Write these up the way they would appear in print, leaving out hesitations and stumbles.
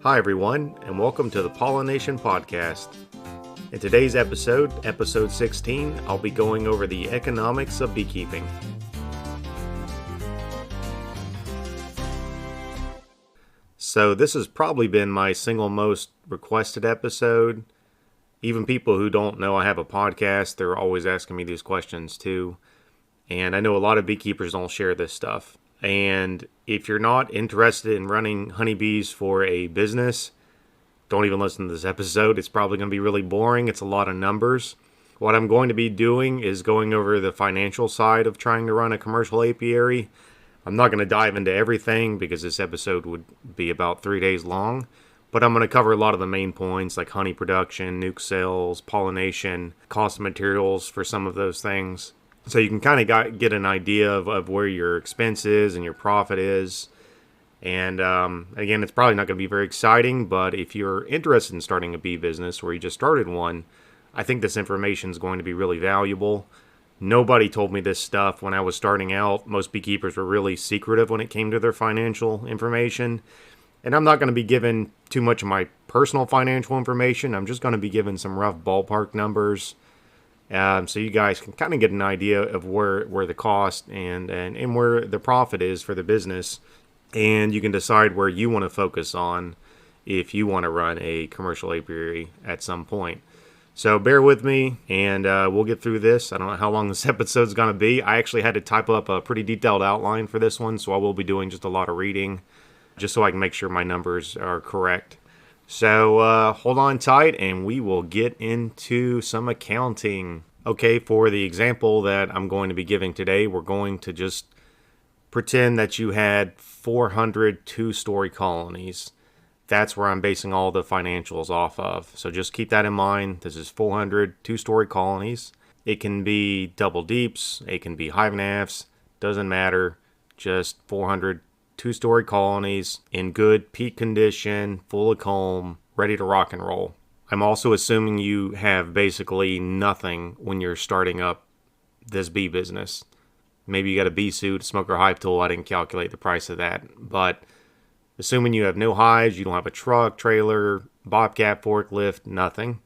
Hi everyone, and welcome to the Pollination Podcast. In today's episode, episode 16, I'll be going over the economics of beekeeping. So this has probably been my single most requested episode. Even people who don't know I have a podcast, they're always asking me these questions too. And I know a lot of beekeepers don't share this stuff. And if you're not interested in running honeybees for a business, don't even listen to this episode. It's probably going to be really boring. It's a lot of numbers. What I'm going to be doing is going over the financial side of trying to run a commercial apiary. I'm not going to dive into everything because this episode would be about 3 days long. But I'm going to cover a lot of the main points like honey production, nuke sales, pollination, cost of materials for some of those things. So you can kind of get an idea of where your expense is and your profit is. And again, it's probably not going to be very exciting, but if you're interested in starting a bee business or you just started one, I think this information is going to be really valuable. Nobody told me this stuff when I was starting out. Most beekeepers were really secretive when it came to their financial information. And I'm not going to be giving too much of my personal financial information. I'm just going to be giving some rough ballpark numbers. So you guys can kind of get an idea of where the cost and where the profit is for the business. And you can decide where you want to focus on if you want to run a commercial apiary at some point. So bear with me and we'll get through this. I don't know how long this episode's going to be. I actually had to type up a pretty detailed outline for this one, so I will be doing just a lot of reading just so I can make sure my numbers are correct. So hold on tight and we will get into some accounting. Okay, for the example that I'm going to be giving today, we're going to just pretend that you had 400 two-story colonies. That's where I'm basing all the financials off of. So just keep that in mind. This is 400 two-story colonies. It can be double deeps. It can be hive and halves. Doesn't matter. Just 400 two-story colonies in good peak condition, full of comb, ready to rock and roll. I'm also assuming you have basically nothing when you're starting up this bee business. Maybe you got a bee suit, smoker hive tool. I didn't calculate the price of that. But assuming you have no hives, you don't have a truck, trailer, bobcat, forklift, nothing,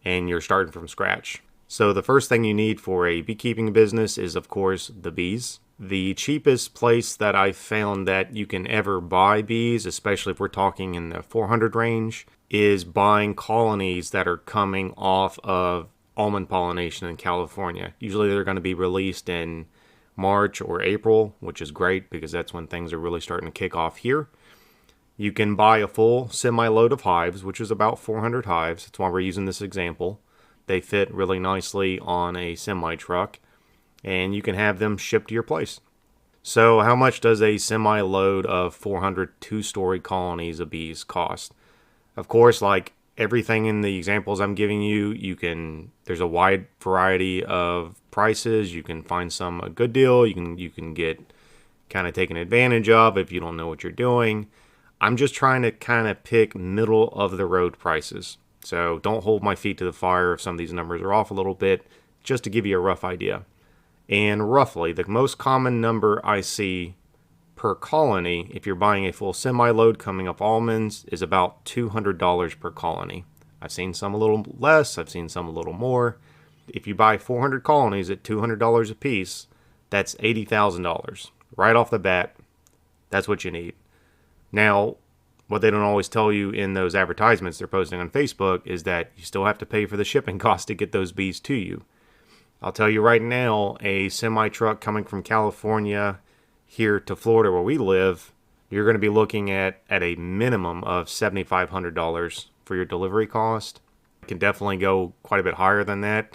and you're starting from scratch. So the first thing you need for a beekeeping business is, of course, the bees. The cheapest place that I found that you can ever buy bees, especially if we're talking in the 400 range, is buying colonies that are coming off of almond pollination in California. Usually they're going to be released in March or April, which is great because that's when things are really starting to kick off here. You can buy a full semi-load of hives, which is about 400 hives. That's why we're using this example. They fit really nicely on a semi-truck, and you can have them shipped to your place. So how much does a semi-load of 400 two-story colonies of bees cost? Of course, like everything in the examples I'm giving you, there's a wide variety of prices. You can find some a good deal. You can get kind of taken advantage of if you don't know what you're doing. I'm just trying to kind of pick middle of the road prices. So don't hold my feet to the fire if some of these numbers are off a little bit, just to give you a rough idea. And roughly, the most common number I see per colony, if you're buying a full semi-load coming up almonds, is about $200 per colony. I've seen some a little less, I've seen some a little more. If you buy 400 colonies at $200 a piece, that's $80,000. Right off the bat, that's what you need. Now, what they don't always tell you in those advertisements they're posting on Facebook is that you still have to pay for the shipping cost to get those bees to you. I'll tell you right now, a semi-truck coming from California here to Florida where we live, you're going to be looking at a minimum of $7,500 for your delivery cost. It can definitely go quite a bit higher than that,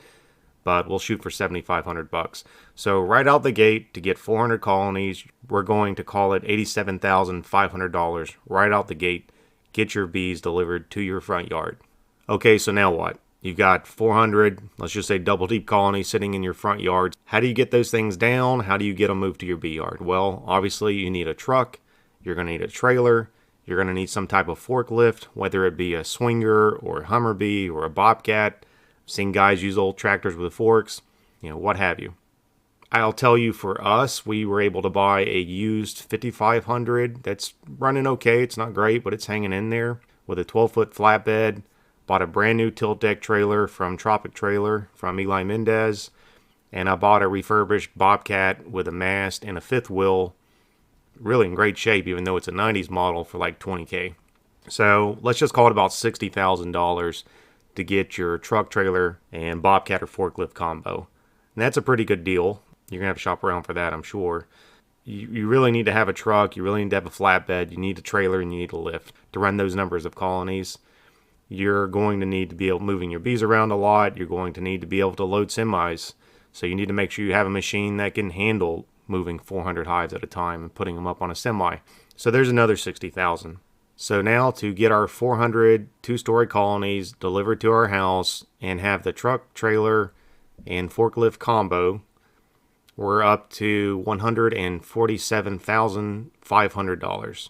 but we'll shoot for $7,500. So right out the gate, to get 400 colonies, we're going to call it $87,500 right out the gate. Get your bees delivered to your front yard. Okay, so now what? You've got 400, let's just say double deep colonies sitting in your front yard. How do you get those things down? How do you get them moved to your bee yard? Well, obviously you need a truck. You're going to need a trailer. You're going to need some type of forklift, whether it be a swinger or a Hummer-Bee or a bobcat. I've seen guys use old tractors with forks, what have you. I'll tell you, for us, we were able to buy a used 5500 that's running okay. It's not great, but it's hanging in there with a 12-foot flatbed. Bought a brand new tilt deck trailer from Tropic Trailer from Eli Mendez. And I bought a refurbished Bobcat with a mast and a fifth wheel, really in great shape, even though it's a 90s model, for like $20K. So let's just call it about $60,000 to get your truck, trailer, and Bobcat or forklift combo. And that's a pretty good deal. You're going to have to shop around for that, I'm sure. You really need to have a truck, you really need to have a flatbed, you need a trailer, and you need a lift to run those numbers of colonies. You're going to need to be able to moving your bees around a lot. You're going to need to be able to load semis. So you need to make sure you have a machine that can handle moving 400 hives at a time and putting them up on a semi. So there's another $60,000. So now to get our 400 two-story colonies delivered to our house and have the truck, trailer, and forklift combo, we're up to $147,500.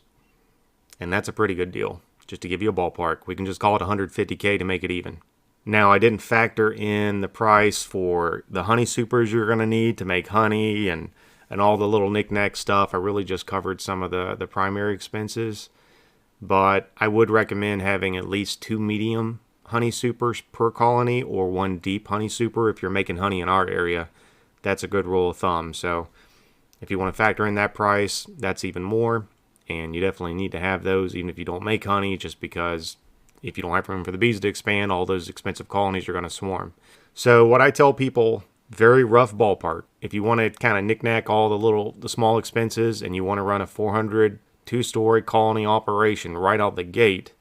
And that's a pretty good deal. Just to give you a ballpark, we can just call it $150K to make it even. Now, I didn't factor in the price for the honey supers you're going to need to make honey and all the little knick-knack stuff. I really just covered some of the primary expenses. But I would recommend having at least 2 medium honey supers per colony or 1 deep honey super if you're making honey in our area. That's a good rule of thumb. So if you want to factor in that price, that's even more. And you definitely need to have those even if you don't make honey, just because if you don't have room for the bees to expand, all those expensive colonies are going to swarm. So what I tell people, very rough ballpark, if you want to kind of knick-knack all the small expenses and you want to run a 400 two-story colony operation right out the gate,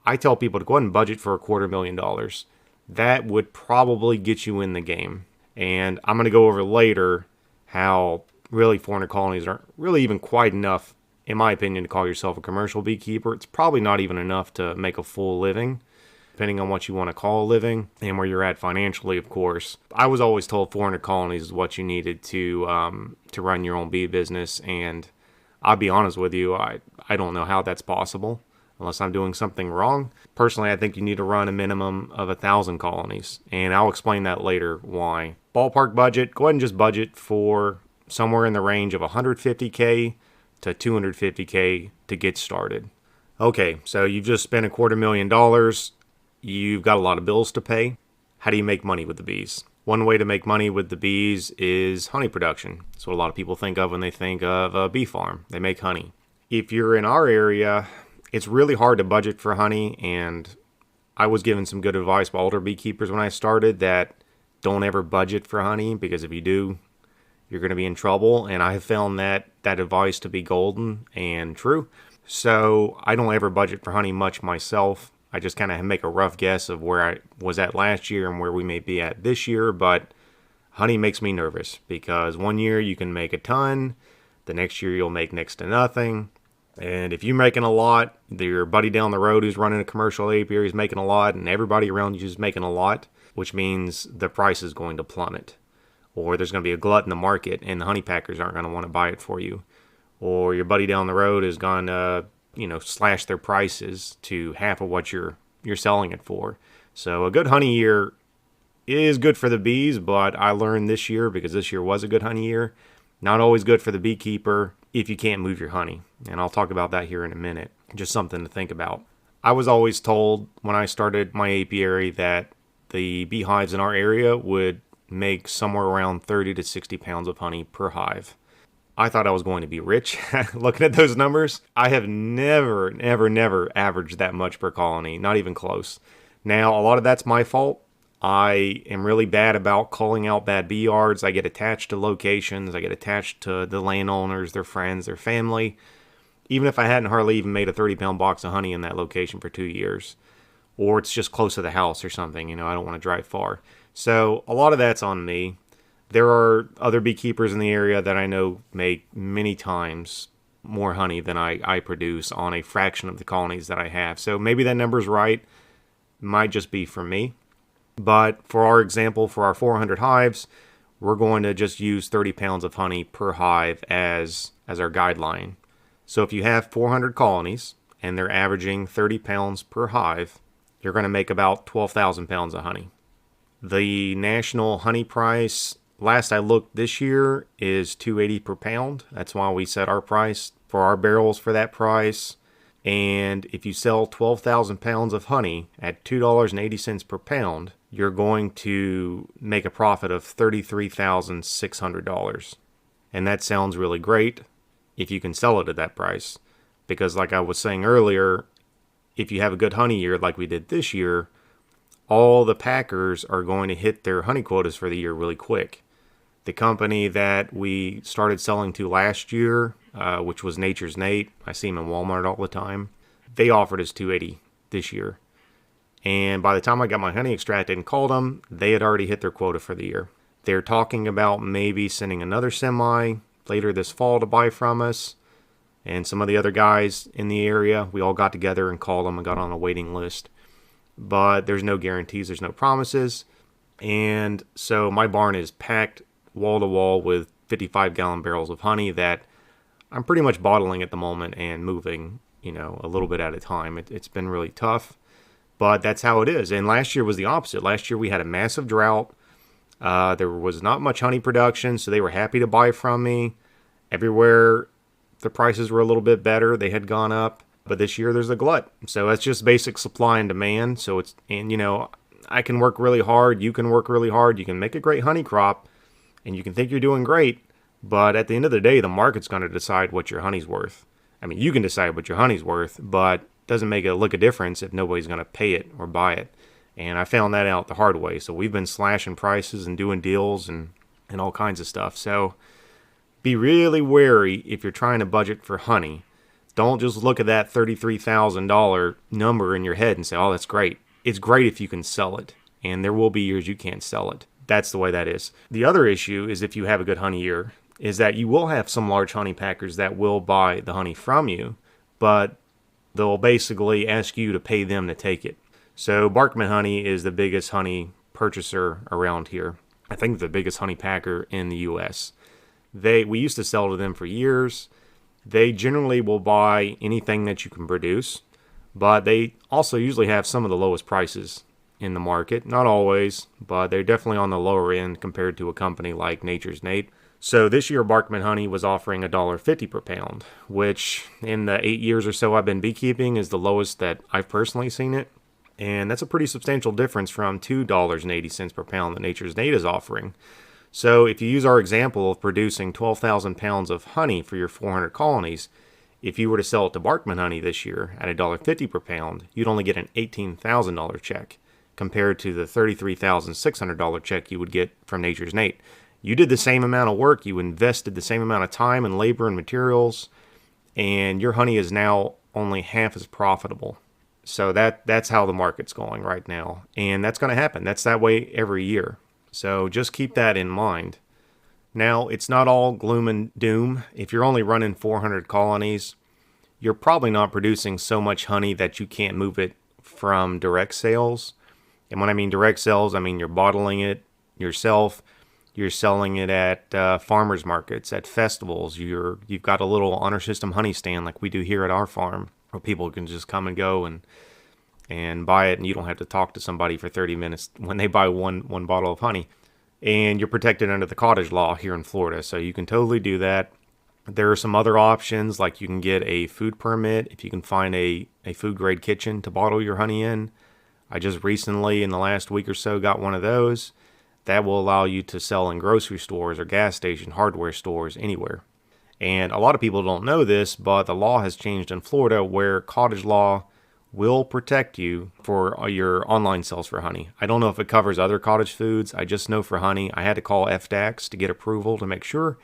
I tell people to go ahead and budget for $250,000. That would probably get you in the game. And I'm going to go over later how really 400 colonies aren't really even quite enough, in my opinion, to call yourself a commercial beekeeper. It's probably not even enough to make a full living, depending on what you want to call a living and where you're at financially, of course. I was always told 400 colonies is what you needed to run your own bee business, and I'll be honest with you, I don't know how that's possible unless I'm doing something wrong. Personally, I think you need to run a minimum of 1,000 colonies, and I'll explain that later why. Ballpark budget, go ahead and just budget for somewhere in the range of $150K to $250K to get started. Okay, so you've just spent $250,000. You've got a lot of bills to pay. How do you make money with the bees? One way to make money with the bees is honey production. That's what a lot of people think of when they think of a bee farm. They make honey. If you're in our area, it's really hard to budget for honey, and I was given some good advice by older beekeepers when I started that don't ever budget for honey, because if you do, you're going to be in trouble. And I have found that advice to be golden and true. So I don't ever budget for honey much myself. I just kind of make a rough guess of where I was at last year and where we may be at this year. But honey makes me nervous because one year you can make a ton. The next year you'll make next to nothing. And if you're making a lot, your buddy down the road who's running a commercial apiary is making a lot, and everybody around you is making a lot, which means the price is going to plummet. Or there's going to be a glut in the market and the honey packers aren't going to want to buy it for you. Or your buddy down the road is going to, slash their prices to half of what you're selling it for. So a good honey year is good for the bees, but I learned this year, because this year was a good honey year, not always good for the beekeeper if you can't move your honey. And I'll talk about that here in a minute. Just something to think about. I was always told when I started my apiary that the beehives in our area would make somewhere around 30 to 60 pounds of honey per hive. I thought I was going to be rich looking at those numbers. I have never averaged that much per colony, not even close. Now, a lot of that's my fault. I am really bad about calling out bad bee yards. I get attached to locations. I get attached to the landowners, their friends, their family. Even if I hadn't hardly even made a 30-pound box of honey in that location for 2 years. Or it's just close to the house or something. I don't want to drive far. So a lot of that's on me. There are other beekeepers in the area that I know make many times more honey than I produce on a fraction of the colonies that I have. So maybe that number's right. Might just be for me. But for our example, for our 400 hives, we're going to just use 30 pounds of honey per hive as our guideline. So if you have 400 colonies and they're averaging 30 pounds per hive, you're going to make about 12,000 pounds of honey. The national honey price last I looked this year is $2.80 per pound. That's why we set our price for our barrels for that price. And if you sell 12,000 pounds of honey at $2.80 per pound, you're going to make a profit of $33,600. And that sounds really great if you can sell it at that price. Because like I was saying earlier, if you have a good honey year like we did this year, all the packers are going to hit their honey quotas for the year really quick. The company that we started selling to last year, which was Nature's Nate, I see them in Walmart all the time, they offered us $2.80 this year. And by the time I got my honey extracted and called them, they had already hit their quota for the year. They're talking about maybe sending another semi later this fall to buy from us. And some of the other guys in the area, we all got together and called them and got on a waiting list. But there's no guarantees, there's no promises. And so my barn is packed wall to wall with 55-gallon barrels of honey that I'm pretty much bottling at the moment and moving, a little bit at a time. It's been really tough, but that's how it is. And last year was the opposite. Last year we had a massive drought. There was not much honey production, so they were happy to buy from me. Everywhere the prices were a little bit better. They had gone up. But this year there's a glut. So that's just basic supply and demand. So I can work really hard. You can work really hard. You can make a great honey crop and you can think you're doing great. But at the end of the day, the market's going to decide what your honey's worth. I mean, you can decide what your honey's worth, but it doesn't make a lick of difference if nobody's going to pay it or buy it. And I found that out the hard way. So we've been slashing prices and doing deals and all kinds of stuff. So be really wary if you're trying to budget for honey. Don't just look at that $33,000 number in your head and say, oh, that's great. It's great if you can sell it. And there will be years you can't sell it. That's the way that is. The other issue is if you have a good honey year, is that you will have some large honey packers that will buy the honey from you, but they'll basically ask you to pay them to take it. So Barkman Honey is the biggest honey purchaser around here. I think the biggest honey packer in the U.S. We used to sell to them for years. They generally will buy anything that you can produce, but they also usually have some of the lowest prices in the market. Not always, but they're definitely on the lower end compared to a company like Nature's Nate. So this year, Barkman Honey was offering $1.50 per pound, which in the 8 years or so I've been beekeeping is the lowest that I've personally seen it. And that's a pretty substantial difference from $2.80 per pound that Nature's Nate is offering. So if you use our example of producing 12,000 pounds of honey for your 400 colonies, if you were to sell it to Barkman Honey this year at $1.50 per pound, you'd only get an $18,000 check compared to the $33,600 check you would get from Nature's Nate. You did the same amount of work, you invested the same amount of time and labor and materials, and your honey is now only half as profitable. So that's how the market's going right now. And that's going to happen. That's that way every year. So just keep that in mind. Now, it's not all gloom and doom. If you're only running 400 colonies, you're probably not producing so much honey that you can't move it from direct sales. And when I mean direct sales, I mean you're bottling it yourself. You're selling it at farmers markets, at festivals. You've got a little honor system honey stand like we do here at our farm, where people can just come and go and buy it, and you don't have to talk to somebody for 30 minutes when they buy one bottle of honey. And you're protected under the cottage law here in Florida, so you can totally do that. There are some other options, like you can get a food permit if you can find a food-grade kitchen to bottle your honey in. I just recently, in the last week or so, got one of those. That will allow you to sell in grocery stores or gas station, hardware stores, anywhere. And a lot of people don't know this, but the law has changed in Florida where cottage law will protect you for your online sales for honey. I don't know if it covers other cottage foods. I just know for honey, I had to call FDAX to get approval to make sure.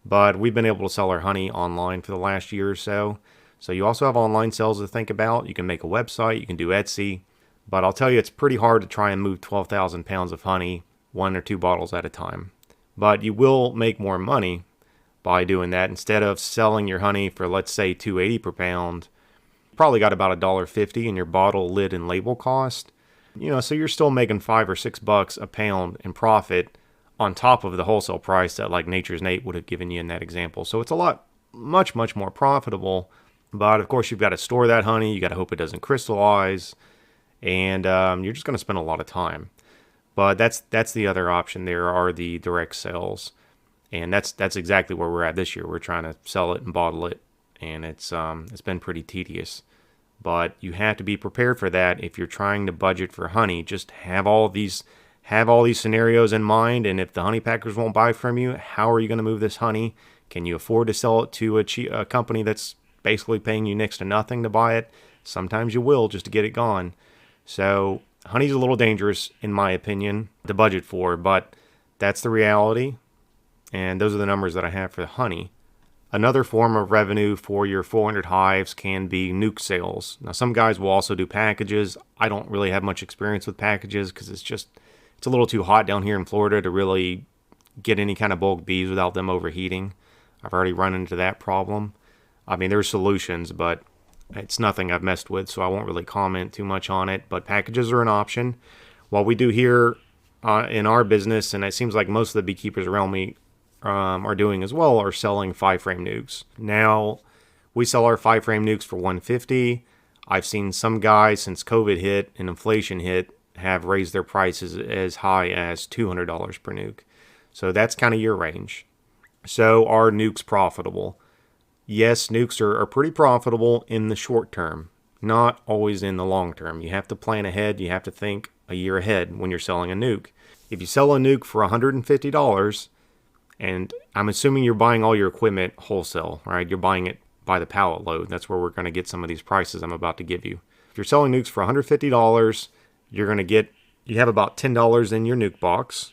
But we've been able to sell our honey online for the last year or so. So you also have online sales to think about. You can make a website, you can do Etsy. But I'll tell you, it's pretty hard to try and move 12,000 pounds of honey, 1 or 2 bottles at a time. But you will make more money by doing that. Instead of selling your honey for, let's say, $2.80 per pound, you probably got about $1.50 in your bottle, lid, and label cost. So you're still making $5 or $6 a pound in profit on top of the wholesale price that like Nature's Nate would have given you in that example. So it's a lot, much more profitable. But of course, you've got to store that honey. You got to hope it doesn't crystallize. And you're just going to spend a lot of time. But that's the other option. There are the direct sales, and that's exactly where we're at this year. We're trying to sell it and bottle it, and it's been pretty tedious. But you have to be prepared for that if you're trying to budget for honey. Just have all these scenarios in mind, and if the honey packers won't buy from you, how are you going to move this honey? Can you afford to sell it to a company that's basically paying you next to nothing to buy it? Sometimes you will, just to get it gone. So honey's a little dangerous, in my opinion, to budget for, but that's the reality, and those are the numbers that I have for the honey. Another form of revenue for your 400 hives can be nuke sales. Now, some guys will also do packages. I don't really have much experience with packages because it's a little too hot down here in Florida to really get any kind of bulk bees without them overheating. I've already run into that problem. I mean, there's solutions, but it's nothing I've messed with, so I won't really comment too much on it. But packages are an option. What we do here in our business, and it seems like most of the beekeepers around me are doing as well, are selling 5-frame nukes. Now, we sell our 5-frame nukes for $150. I've seen some guys, since COVID hit and inflation hit, have raised their prices as high as $200 per nuke. So that's kind of your range. So are nukes profitable? Yes, nukes are pretty profitable in the short term, not always in the long term. You have to plan ahead. You have to think a year ahead when you're selling a nuke. If you sell a nuke for $150, and I'm assuming you're buying all your equipment wholesale, right? You're buying it by the pallet load. That's where we're going to get some of these prices I'm about to give you. If you're selling nukes for $150, you have about $10 in your nuke box.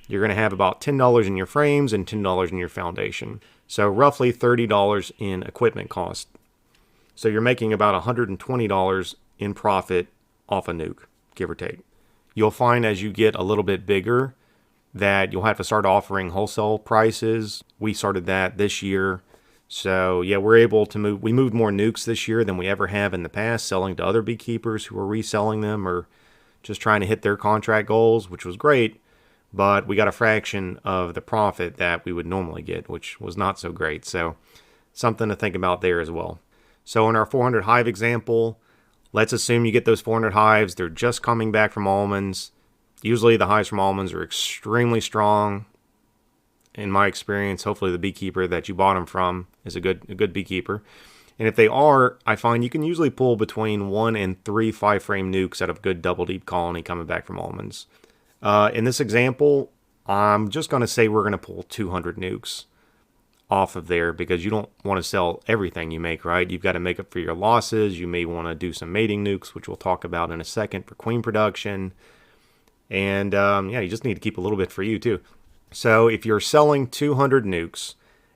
You're going to have about $10 in your frames and $10 in your foundation. So roughly $30 in equipment cost. So you're making about $120 in profit off a nuke, give or take. You'll find as you get a little bit bigger that you'll have to start offering wholesale prices. We started that this year. So yeah, we moved more nukes this year than we ever have in the past, selling to other beekeepers who are reselling them or just trying to hit their contract goals, which was great. But we got a fraction of the profit that we would normally get, which was not so great. So something to think about there as well. So in our 400 hive example, let's assume you get those 400 hives. They're just coming back from almonds. Usually the hives from almonds are extremely strong. In my experience, hopefully the beekeeper that you bought them from is a good beekeeper. And if they are, I find you can usually pull between 1 and 3 5-frame nukes out of good double deep colony coming back from almonds. In this example, I'm just going to say we're going to pull 200 nukes off of there because you don't want to sell everything you make, right? You've got to make up for your losses. You may want to do some mating nukes, which we'll talk about in a second, for queen production. And you just need to keep a little bit for you too. So if you're selling 200 nukes,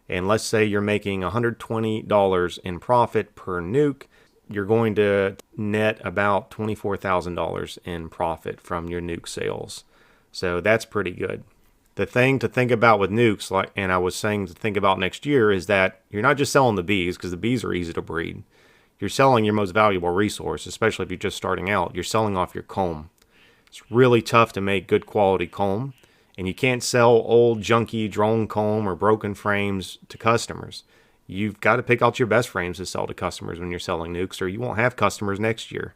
and let's say you're making $120 in profit per nuke, you're going to net about $24,000 in profit from your nuke sales. So that's pretty good. The thing to think about with nukes, and I was saying to think about next year, is that you're not just selling the bees, because the bees are easy to breed. You're selling your most valuable resource, especially if you're just starting out. You're selling off your comb. It's really tough to make good quality comb, and you can't sell old junky drone comb or broken frames to customers. You've got to pick out your best frames to sell to customers when you're selling nukes, or you won't have customers next year.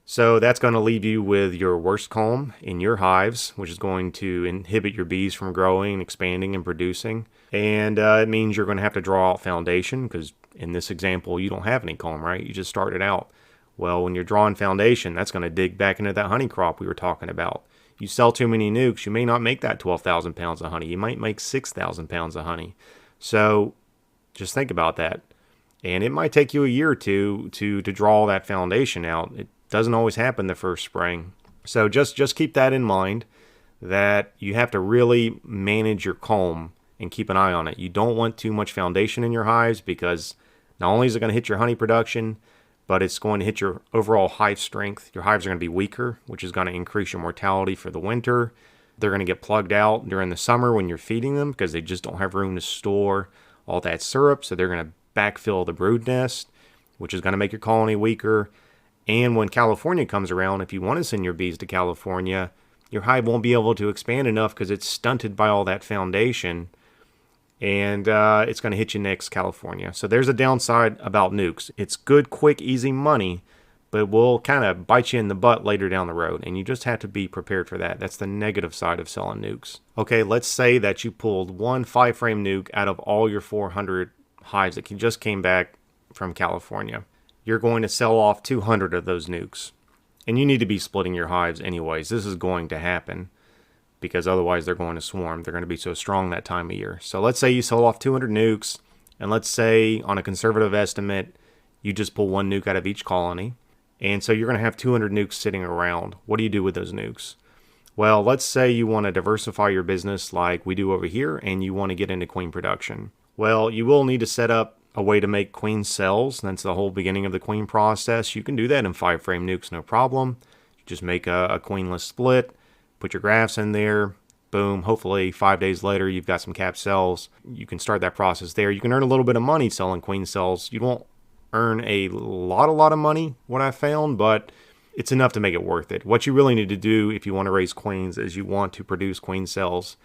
So that's going to leave you with your worst comb in your hives, which is going to inhibit your bees from growing, expanding, and producing. And it means you're going to have to draw out foundation, because in this example, you don't have any comb, right? You just started out. Well, when you're drawing foundation, that's going to dig back into that honey crop we were talking about. You sell too many nukes, you may not make that 12,000 pounds of honey. You might make 6,000 pounds of honey. So just think about that. And it might take you a year or two to draw that foundation out. It doesn't always happen the first spring. So just keep that in mind, that you have to really manage your comb and keep an eye on it. You don't want too much foundation in your hives, because not only is it going to hit your honey production, but it's going to hit your overall hive strength. Your hives are going to be weaker, which is going to increase your mortality for the winter. They're going to get plugged out during the summer when you're feeding them, because they just don't have room to store all that syrup. So they're going to backfill the brood nest, which is going to make your colony weaker. And when California comes around, if you want to send your bees to California, your hive won't be able to expand enough because it's stunted by all that foundation. And it's going to hit you next California. So there's a downside about nukes. It's good, quick, easy money, but it will kind of bite you in the butt later down the road, and you just have to be prepared for that. That's the negative side of selling nukes. Okay, let's say that you pulled one 5-frame nuke out of all your 400 hives that just came back from California. You're going to sell off 200 of those nukes. And you need to be splitting your hives anyways. This is going to happen because otherwise they're going to swarm. They're going to be so strong that time of year. So let's say you sell off 200 nukes, and let's say on a conservative estimate, you just pull one nuke out of each colony. And so you're going to have 200 nukes sitting around. What do you do with those nukes? Well, let's say you want to diversify your business like we do over here, and you want to get into queen production. Well, you will need to set up a way to make queen cells. That's the whole beginning of the queen process. You can do that in 5-frame nukes, no problem. You just make a queenless split, put your grafts in there, boom. Hopefully 5 days later, you've got some capped cells. You can start that process there. You can earn a little bit of money selling queen cells. You won't earn a lot of money, what I found, but it's enough to make it worth it. What you really need to do if you want to raise queens is you want to produce queen cells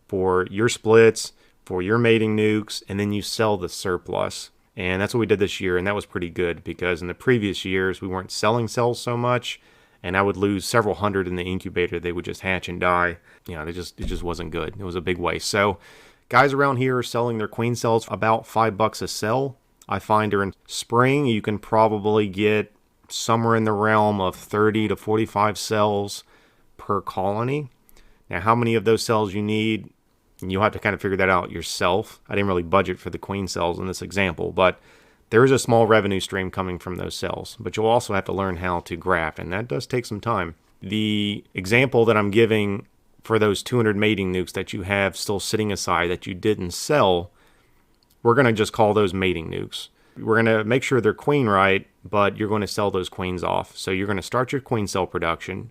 for your splits, for your mating nukes, and then you sell the surplus. And that's what we did this year, and that was pretty good because in the previous years we weren't selling cells so much, and I would lose several hundred in the incubator. They would just hatch and die. It just wasn't good. It was a big waste. So guys around here are selling their queen cells about $5 a cell. I find during spring you can probably get somewhere in the realm of 30 to 45 cells per colony. Now, how many of those cells you need, you'll have to kind of figure that out yourself. I didn't really budget for the queen cells in this example, but there is a small revenue stream coming from those cells. But you'll also have to learn how to graft, and that does take some time. The example that I'm giving for those 200 mating nukes that you have still sitting aside that you didn't sell, we're going to just call those mating nukes. We're going to make sure they're queen right, but you're going to sell those queens off. So you're going to start your queen cell production.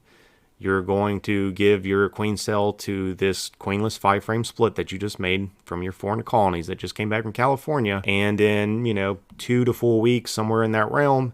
You're going to give your queen cell to this queenless 5-frame split that you just made from your 400 colonies that just came back from California. And in, 2 to 4 weeks, somewhere in that realm,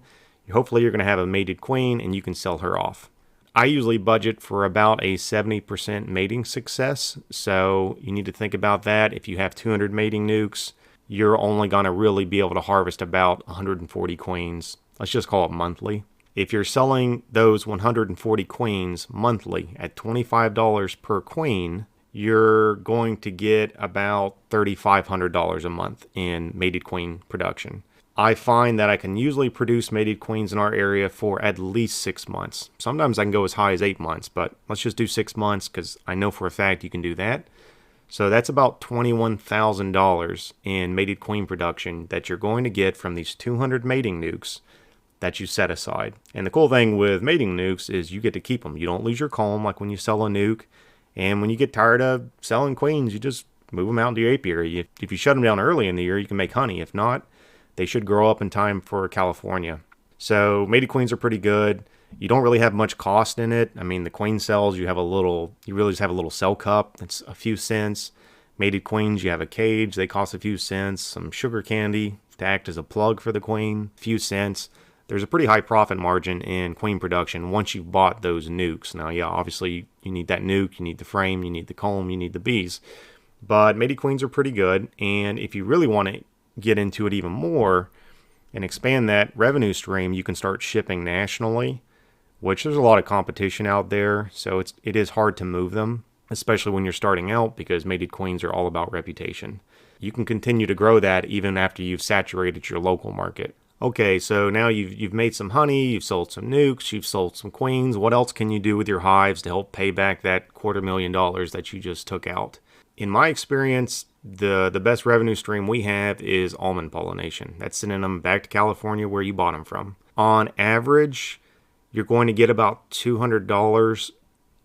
hopefully you're going to have a mated queen and you can sell her off. I usually budget for about a 70% mating success. So you need to think about that. If you have 200 mating nukes, you're only going to really be able to harvest about 140 queens. Let's just call it monthly. If you're selling those 140 queens monthly at $25 per queen, you're going to get about $3,500 a month in mated queen production. I find that I can usually produce mated queens in our area for at least 6 months. Sometimes I can go as high as 8 months, but let's just do 6 months because I know for a fact you can do that. So that's about $21,000 in mated queen production that you're going to get from these 200 mating nukes that you set aside. And the cool thing with mating nukes is you get to keep them. You don't lose your comb like when you sell a nuke. And when you get tired of selling queens, you just move them out into your apiary. If you shut them down early in the year, you can make honey. If not, they should grow up in time for California. So mated queens are pretty good. You don't really have much cost in it. I mean, the queen cells, you really just have a little cell cup. It's a few cents. Mated queens, you have a cage. They cost a few cents. Some sugar candy to act as a plug for the queen, a few cents. There's a pretty high profit margin in queen production once you've bought those nukes. Now, yeah, obviously you need that nuke, you need the frame, you need the comb, you need the bees. But mated queens are pretty good. And if you really want to get into it even more and expand that revenue stream, you can start shipping nationally, which there's a lot of competition out there. So it is hard to move them, especially when you're starting out because mated queens are all about reputation. You can continue to grow that even after you've saturated your local market. Okay, so now you've made some honey, you've sold some nukes, you've sold some queens. What else can you do with your hives to help pay back that $250,000 that you just took out? In my experience, the best revenue stream we have is almond pollination. That's sending them back to California where you bought them from. On average, you're going to get about $200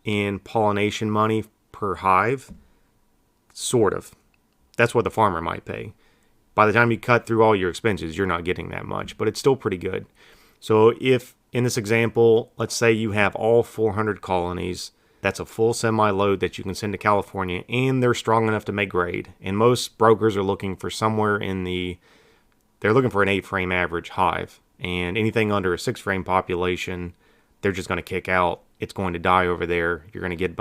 in pollination money per hive. Sort of. That's what the farmer might pay. By the time you cut through all your expenses, you're not getting that much, but it's still pretty good. So if, in this example, let's say you have all 400 colonies, that's a full semi-load that you can send to California, and they're strong enough to make grade. And most brokers are looking for somewhere they're looking for an 8-frame average hive. And anything under a 6-frame population, they're just going to kick out. It's going to die over there. You're going to get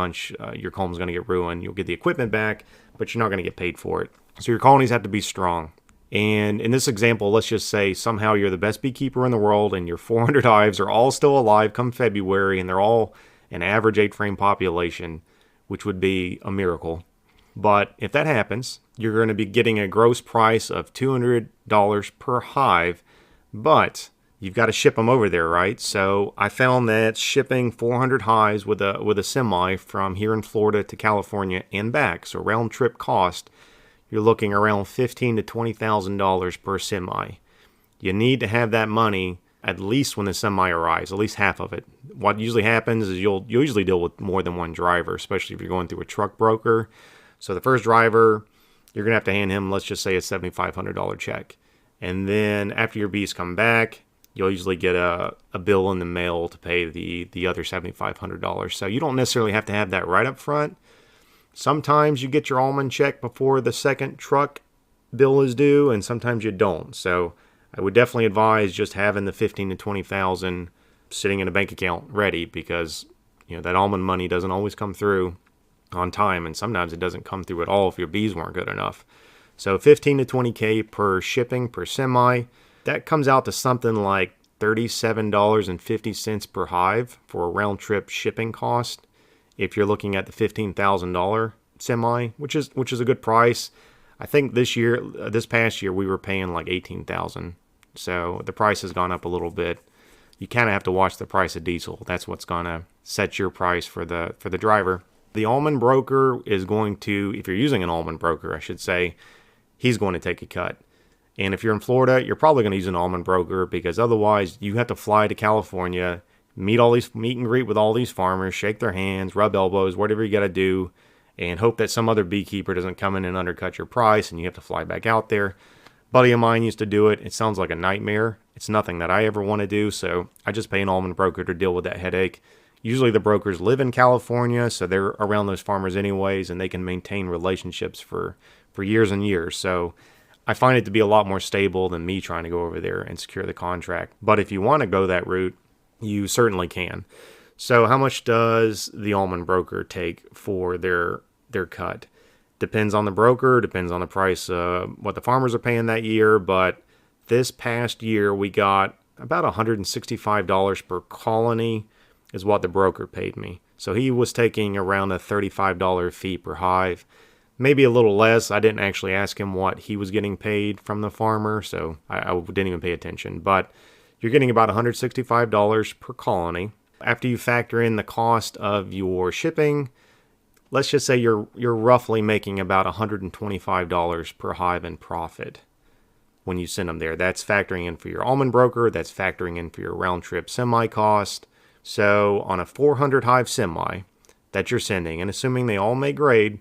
your comb's going to get ruined. You'll get the equipment back, but you're not going to get paid for it. So your colonies have to be strong. And in this example, let's just say somehow you're the best beekeeper in the world and your 400 hives are all still alive come February and they're all an average 8-frame population, which would be a miracle. But if that happens, you're going to be getting a gross price of $200 per hive, but you've got to ship them over there, right? So I found that shipping 400 hives with a semi from here in Florida to California and back, so round trip cost, you're looking around $15,000 to $20,000 per semi. You need to have that money at least when the semi arrives, at least half of it. What usually happens is you'll usually deal with more than one driver, especially if you're going through a truck broker. So the first driver, you're going to have to hand him, let's just say, a $7,500 check. And then after your bees come back, you'll usually get a bill in the mail to pay the other $7,500. So you don't necessarily have to have that right up front. Sometimes you get your almond check before the second truck bill is due, and sometimes you don't. So I would definitely advise just having the $15,000 to $20,000 sitting in a bank account ready, because that almond money doesn't always come through on time, and sometimes it doesn't come through at all if your bees weren't good enough. So 15 to 20K per shipping per semi. That comes out to something like $37.50 per hive for a round trip shipping cost. If you're looking at the $15,000 semi, which is a good price. I think this past year, we were paying like $18,000. So the price has gone up a little bit. You kind of have to watch the price of diesel. That's what's going to set your price for the driver. The almond broker is going to, if you're using an almond broker, I should say, he's going to take a cut. And if you're in Florida, you're probably going to use an almond broker, because otherwise you have to fly to California, meet and greet with all these farmers, shake their hands, rub elbows, whatever you got to do, and hope that some other beekeeper doesn't come in and undercut your price and you have to fly back out there. Buddy of mine used to do it. It sounds like a nightmare. It's nothing that I ever want to do, so I just pay an almond broker to deal with that headache. Usually the brokers live in California, so they're around those farmers anyways, and they can maintain relationships for years and years. So I find it to be a lot more stable than me trying to go over there and secure the contract. But if you want to go that route, you certainly can. So how much does the almond broker take for their cut? Depends on the broker, depends on the price, what the farmers are paying that year. But this past year, we got about $165 per colony is what the broker paid me. So he was taking around a $35 fee per hive, maybe a little less. I didn't actually ask him what he was getting paid from the farmer, so I didn't even pay attention. But you're getting about $165 per colony. After you factor in the cost of your shipping, let's just say you're roughly making about $125 per hive in profit when you send them there. That's factoring in for your almond broker. That's factoring in for your round trip semi cost. So on a 400 hive semi that you're sending, and assuming they all may grade,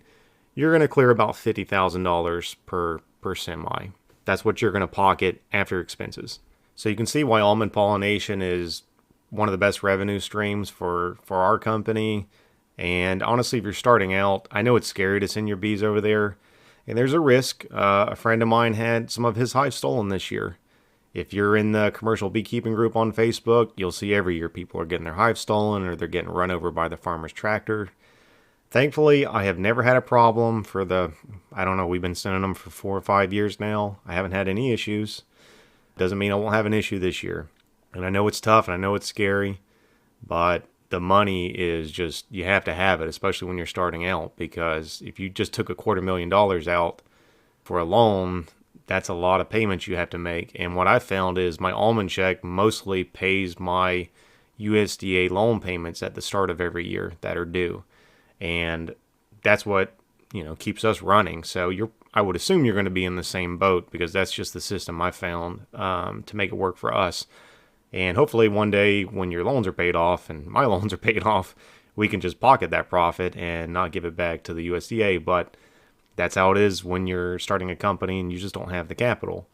you're going to clear about $50,000 per semi. That's what you're going to pocket after expenses. So you can see why almond pollination is one of the best revenue streams for our company. And honestly, if you're starting out, I know it's scary to send your bees over there, and there's a risk. A friend of mine had some of his hives stolen this year. If you're in the commercial beekeeping group on Facebook, you'll see every year people are getting their hives stolen or they're getting run over by the farmer's tractor. Thankfully, I have never had a problem we've been sending them for 4 or 5 years now. I haven't had any issues. Doesn't mean I won't have an issue this year. And I know it's tough and I know it's scary, but the money is just, you have to have it, especially when you're starting out, because if you just took $250,000 out for a loan, that's a lot of payments you have to make. And what I found is my almond check mostly pays my USDA loan payments at the start of every year that are due. And that's what, keeps us running. So I would assume you're going to be in the same boat, because that's just the system I found to make it work for us. And hopefully one day when your loans are paid off and my loans are paid off, we can just pocket that profit and not give it back to the USDA. But that's how it is when you're starting a company and you just don't have the capital.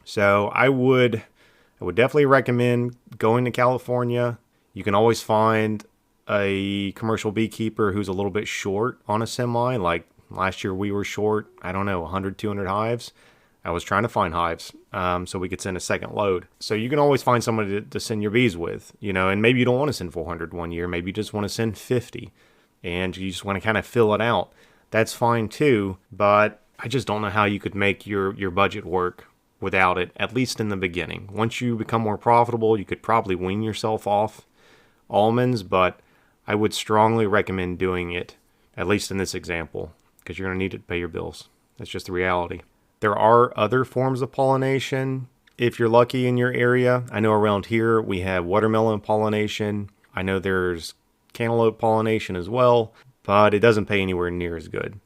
So I would definitely recommend going to California. You can always find a commercial beekeeper who's a little bit short on a semi. Like last year we were short, 100, 200 hives. I was trying to find hives so we could send a second load. So you can always find somebody to send your bees with, and maybe you don't want to send 400 one year. Maybe you just want to send 50 and you just want to kind of fill it out. That's fine too, but I just don't know how you could make your budget work without it, at least in the beginning. Once you become more profitable, you could probably wean yourself off almonds, but I would strongly recommend doing it, at least in this example, because you're going to need it to pay your bills. That's just the reality. There are other forms of pollination if you're lucky in your area. I know around here we have watermelon pollination. I know there's cantaloupe pollination as well, but it doesn't pay anywhere near as good.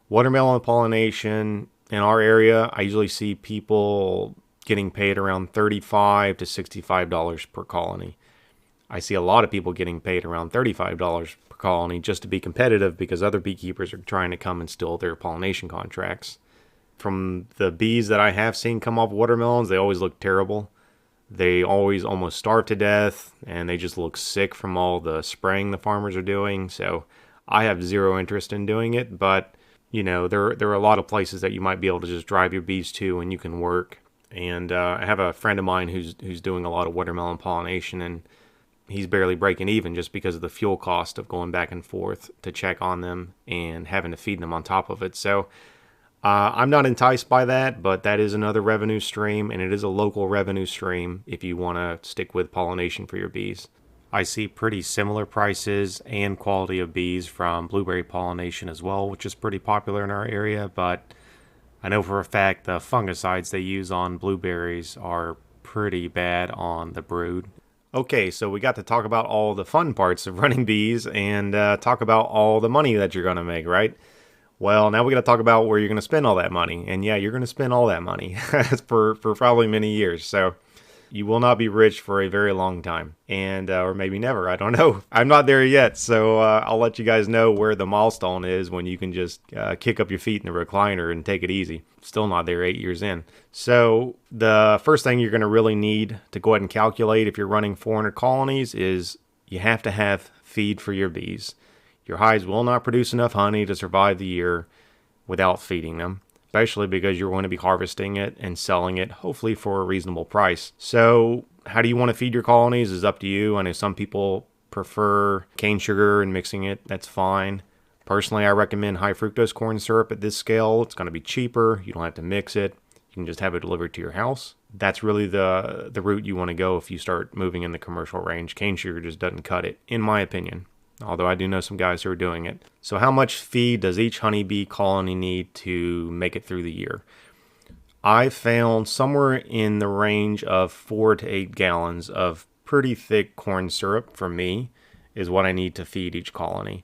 Watermelon pollination in our area, I usually see people getting paid around $35 to $65 per colony. I see a lot of people getting paid around $35 per colony just to be competitive because other beekeepers are trying to come and steal their pollination contracts. From the bees that I have seen come off watermelons, they always look terrible. They always almost starve to death, and they just look sick from all the spraying the farmers are doing. So I have zero interest in doing it, but there are a lot of places that you might be able to just drive your bees to and you can work. And I have a friend of mine who's doing a lot of watermelon pollination, and he's barely breaking even just because of the fuel cost of going back and forth to check on them and having to feed them on top of it. So I'm not enticed by that, but that is another revenue stream, and it is a local revenue stream if you want to stick with pollination for your bees. I see pretty similar prices and quality of bees from blueberry pollination as well, which is pretty popular in our area, but I know for a fact the fungicides they use on blueberries are pretty bad on the brood. Okay, so we got to talk about all the fun parts of running bees and talk about all the money that you're going to make, right? Well, now we got to talk about where you're going to spend all that money. And yeah, you're going to spend all that money for probably many years. So you will not be rich for a very long time, and or maybe never. I don't know. I'm not there yet, so I'll let you guys know where the milestone is when you can just kick up your feet in the recliner and take it easy. Still not there 8 years in. So the first thing you're going to really need to go ahead and calculate if you're running 400 colonies is you have to have feed for your bees. Your hives will not produce enough honey to survive the year without feeding them, especially because you're going to be harvesting it and selling it, hopefully for a reasonable price. So how do you want to feed your colonies is up to you. I know some people prefer cane sugar and mixing it. That's fine. Personally, I recommend high fructose corn syrup at this scale. It's going to be cheaper. You don't have to mix it. You can just have it delivered to your house. That's really the route you want to go if you start moving in the commercial range. Cane sugar just doesn't cut it, in my opinion. Although I do know some guys who are doing it. So how much feed does each honeybee colony need to make it through the year? I found somewhere in the range of 4 to 8 gallons of pretty thick corn syrup for me is what I need to feed each colony.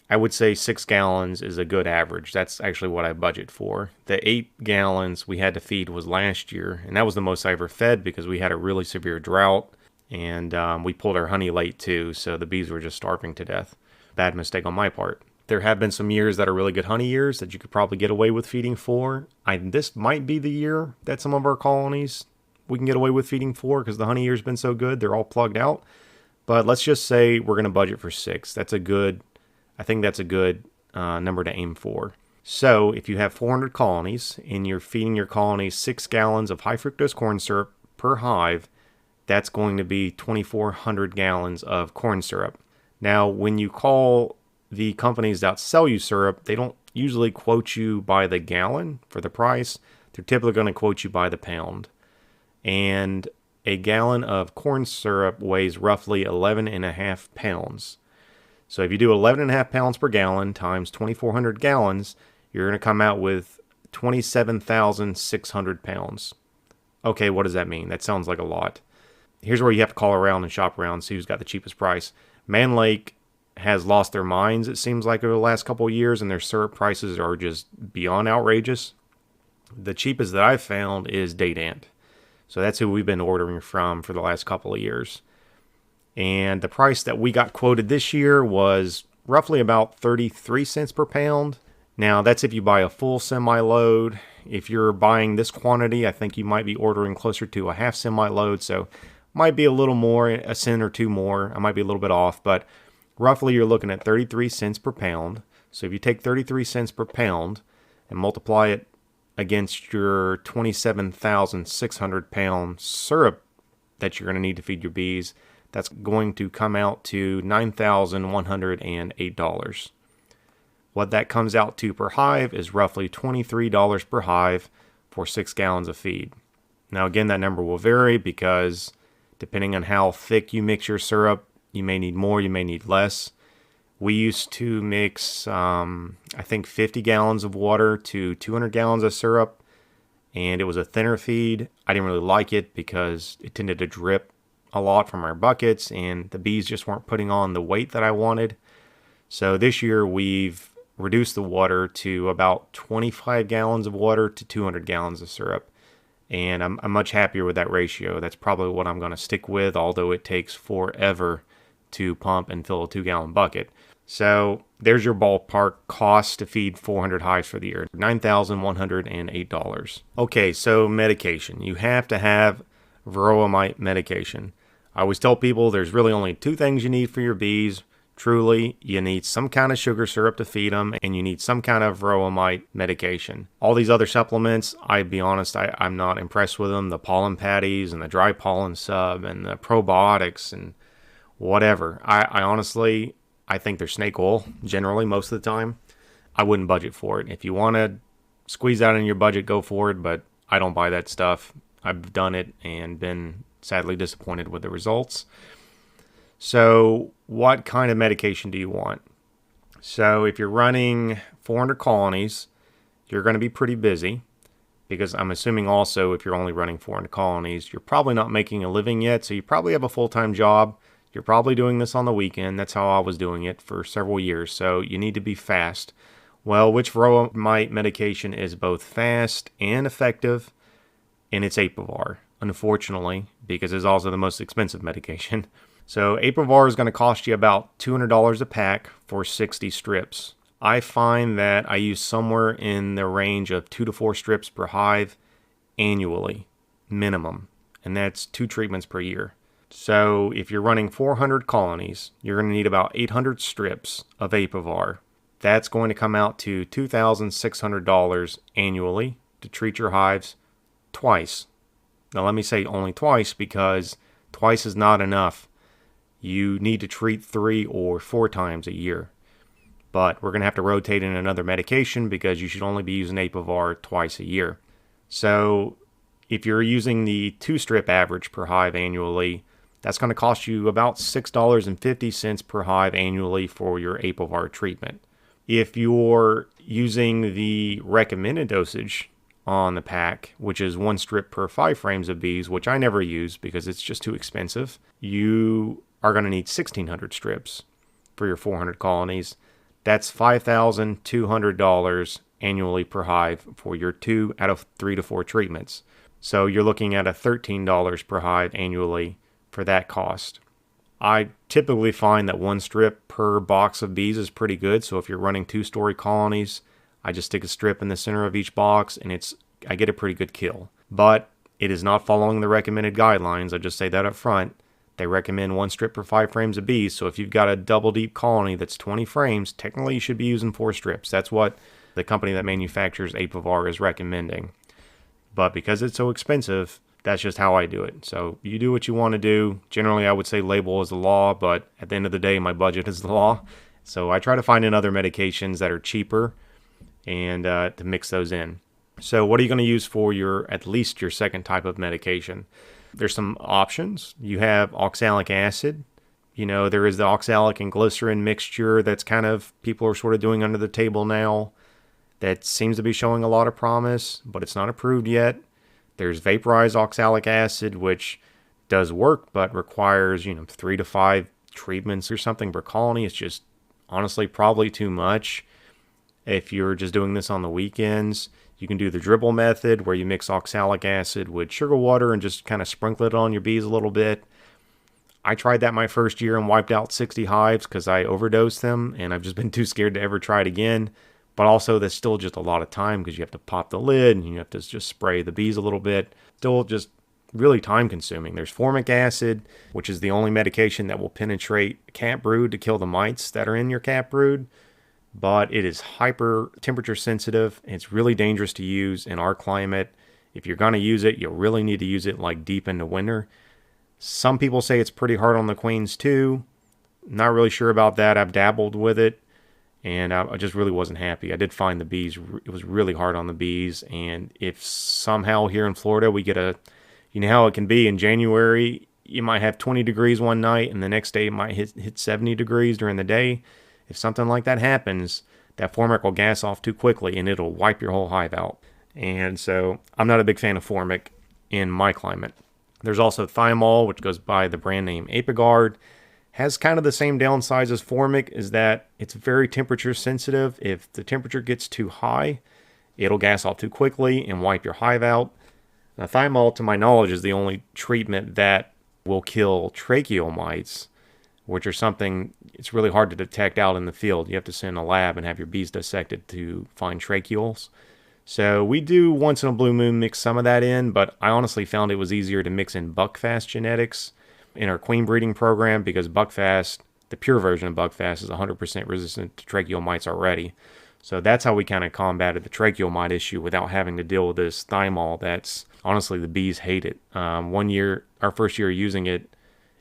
I would say 6 gallons is a good average. That's actually what I budget for. The 8 gallons we had to feed was last year, and that was the most I ever fed because we had a really severe drought. And we pulled our honey late too, so the bees were just starving to death. Bad mistake on my part. There have been some years that are really good honey years that you could probably get away with feeding 4. This might be the year that some of our colonies we can get away with feeding 4 because the honey year's been so good, they're all plugged out. But let's just say we're going to budget for 6. I think that's a good number to aim for. So if you have 400 colonies and you're feeding your colonies 6 gallons of high fructose corn syrup per hive, that's going to be 2,400 gallons of corn syrup. Now, when you call the companies that sell you syrup, they don't usually quote you by the gallon for the price. They're typically going to quote you by the pound. And a gallon of corn syrup weighs roughly 11.5 pounds. So if you do 11.5 pounds per gallon times 2,400 gallons, you're going to come out with 27,600 pounds. Okay, what does that mean? That sounds like a lot. Here's where you have to call around and shop around, see who's got the cheapest price. Man Lake has lost their minds, it seems like, over the last couple of years, and their syrup prices are just beyond outrageous. The cheapest that I've found is Date Ant. So that's who we've been ordering from for the last couple of years. And the price that we got quoted this year was roughly about 33 cents per pound. Now, that's if you buy a full semi-load. If you're buying this quantity, I think you might be ordering closer to a half semi-load, so might be a little more, a cent or two more. I might be a little bit off, but roughly you're looking at 33 cents per pound. So if you take 33 cents per pound and multiply it against your 27,600 pound syrup that you're going to need to feed your bees, that's going to come out to $9,108. What that comes out to per hive is roughly $23 per hive for 6 gallons of feed. Now again, that number will vary because depending on how thick you mix your syrup, you may need more, you may need less. We used to mix, I think 50 gallons of water to 200 gallons of syrup, and it was a thinner feed. I didn't really like it because it tended to drip a lot from our buckets, and the bees just weren't putting on the weight that I wanted. So this year we've reduced the water to about 25 gallons of water to 200 gallons of syrup. And I'm much happier with that ratio. That's probably what I'm going to stick with, although it takes forever to pump and fill a 2-gallon bucket. So there's your ballpark cost to feed 400 hives for the year, $9,108. Okay, so medication. You have to have varroa medication. I always tell people there's really only 2 things you need for your bees. Truly, you need some kind of sugar syrup to feed them, and you need some kind of varroa medication. All these other supplements, I'd be honest, I'm not impressed with them. The pollen patties and the dry pollen sub and the probiotics and whatever. I honestly, I think they're snake oil, generally, most of the time. I wouldn't budget for it. If you want to squeeze out in your budget, go for it, but I don't buy that stuff. I've done it and been sadly disappointed with the results. So what kind of medication do you want? So if you're running 400 colonies, you're going to be pretty busy, because I'm assuming also if you're only running 400 colonies, you're probably not making a living yet. So you probably have a full-time job. You're probably doing this on the weekend. That's how I was doing it for several years. So you need to be fast. Well, which varroa mite medication is both fast and effective? And it's Apivar, unfortunately, because it's also the most expensive medication. So Apivar is going to cost you about $200 a pack for 60 strips. I find that I use somewhere in the range of 2 to 4 strips per hive annually, minimum. And that's 2 treatments per year. So if you're running 400 colonies, you're going to need about 800 strips of Apivar. That's going to come out to $2,600 annually to treat your hives twice. Now let me say only twice, because twice is not enough. You need to treat 3 or 4 times a year. But we're going to have to rotate in another medication because you should only be using Apivar twice a year. So if you're using the 2-strip average per hive annually, that's going to cost you about $6.50 per hive annually for your Apivar treatment. If you're using the recommended dosage on the pack, which is 1 strip per 5 frames of bees, which I never use because it's just too expensive, you are going to need 1,600 strips for your 400 colonies. That's $5,200 annually per hive for your 2 out of 3 to 4 treatments. So you're looking at a $13 per hive annually for that cost. I typically find that 1 strip per box of bees is pretty good. So if you're running 2-story colonies, I just stick a strip in the center of each box and I get a pretty good kill. But it is not following the recommended guidelines. I just say that up front. They recommend 1 strip per 5 frames of bees. So if you've got a double deep colony that's 20 frames, technically you should be using 4 strips. That's what the company that manufactures Apivar is recommending. But because it's so expensive, that's just how I do it. So you do what you want to do. Generally, I would say label is the law, but at the end of the day, my budget is the law. So I try to find in other medications that are cheaper and to mix those in. So what are you going to use for at least your second type of medication? There's some options. You have oxalic acid. There is the oxalic and glycerin mixture that's people are sort of doing under the table now. That seems to be showing a lot of promise, but it's not approved yet. There's vaporized oxalic acid, which does work, but requires, 3 to 5 treatments or something per colony. It's just honestly probably too much. If you're just doing this on the weekends, you can do the dribble method where you mix oxalic acid with sugar water and just kind of sprinkle it on your bees a little bit. I tried that my first year and wiped out 60 hives because I overdosed them, and I've just been too scared to ever try it again. But also, there's still just a lot of time because you have to pop the lid and you have to just spray the bees a little bit. Still just really time consuming. There's formic acid, which is the only medication that will penetrate cat brood to kill the mites that are in your cat brood. But it is hyper temperature sensitive. And it's really dangerous to use in our climate. If you're going to use it, you really need to use it like deep into winter. Some people say it's pretty hard on the queens too. Not really sure about that. I've dabbled with it. and I just really wasn't happy. I did find the bees, it was really hard on the bees, and if somehow here in Florida we get you know how it can be in January, you might have 20 degrees one night, and the next day it might hit 70 degrees during the day. If something like that happens, that formic will gas off too quickly, and it'll wipe your whole hive out. And so I'm not a big fan of formic in my climate. There's also thymol, which goes by the brand name Apiguard. Has kind of the same downsides as formic, is that it's very temperature sensitive. If the temperature gets too high, it'll gas off too quickly and wipe your hive out. Now, thymol, to my knowledge, is the only treatment that will kill tracheal mites, which are something it's really hard to detect out in the field. You have to send a lab and have your bees dissected to find tracheals. So we do once in a blue moon mix some of that in, but I honestly found it was easier to mix in buckfast genetics in our queen breeding program, because buckfast, the pure version of buckfast, is 100% resistant to tracheal mites already. So that's how we kind of combated the tracheal mite issue without having to deal with this thymol. That's honestly, the bees hate it. One year, our first year using it,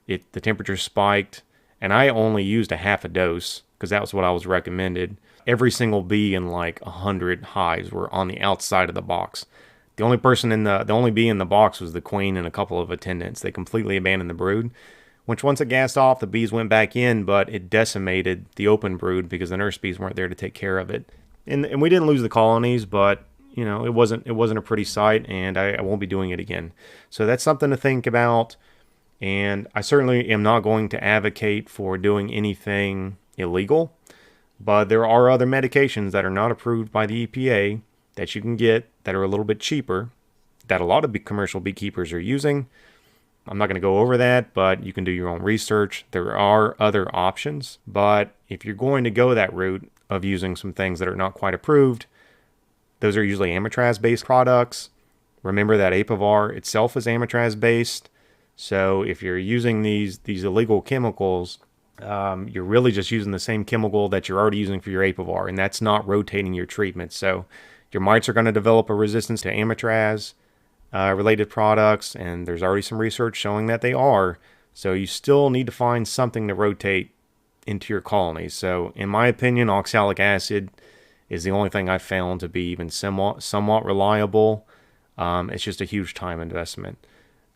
the temperature spiked, and I only used a half a dose because that was what I was recommended. Every single bee in like 100 hives were on the outside of the box. The only bee in the box was the queen and a couple of attendants. They completely abandoned the brood, which once it gassed off, the bees went back in, but it decimated the open brood because the nurse bees weren't there to take care of it. And we didn't lose the colonies, but you know, it wasn't a pretty sight, and I won't be doing it again. So that's something to think about. And I certainly am not going to advocate for doing anything illegal, but there are other medications that are not approved by the EPA that you can get that are a little bit cheaper, that a lot of commercial beekeepers are using. I'm not going to go over that, but you can do your own research. There are other options, but if you're going to go that route of using some things that are not quite approved, those are usually amitraz-based products. Remember that Apivar itself is amitraz-based. So if you're using these illegal chemicals, you're really just using the same chemical that you're already using for your Apivar, and that's not rotating your treatment. So your mites are going to develop a resistance to amitraz related products, and there's already some research showing that they are. So you still need to find something to rotate into your colonies. So in my opinion, oxalic acid is the only thing I've found to be even somewhat reliable. It's just a huge time investment.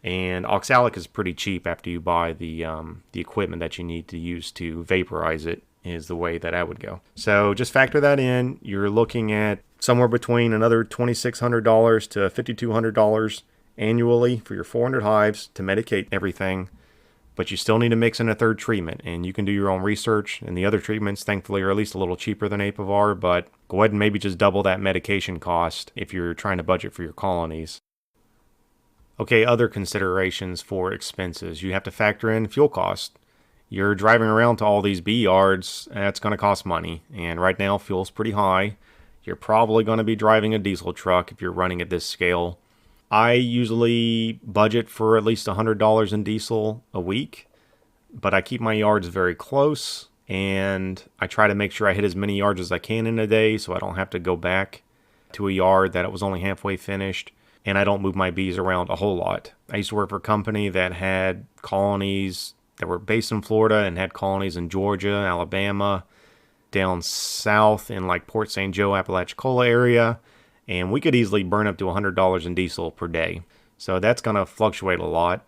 And oxalic is pretty cheap after you buy the equipment that you need to use to vaporize it, is the way that I would go. So just factor that in. You're looking at somewhere between another $2,600 to $5,200 annually for your 400 hives to medicate everything. But you still need to mix in a third treatment, and you can do your own research. And the other treatments, thankfully, are at least a little cheaper than Apivar, but go ahead and maybe just double that medication cost if you're trying to budget for your colonies. Okay, other considerations for expenses. You have to factor in fuel cost. You're driving around to all these bee yards, that's going to cost money. And right now, fuel's pretty high. You're probably going to be driving a diesel truck if you're running at this scale. I usually budget for at least $100 in diesel a week, but I keep my yards very close, and I try to make sure I hit as many yards as I can in a day so I don't have to go back to a yard that it was only halfway finished, and I don't move my bees around a whole lot. I used to work for a company that had colonies that were based in Florida and had colonies in Georgia, Alabama, down south in like Port St. Joe, Apalachicola area, and we could easily burn up to $100 in diesel per day. So that's going to fluctuate a lot.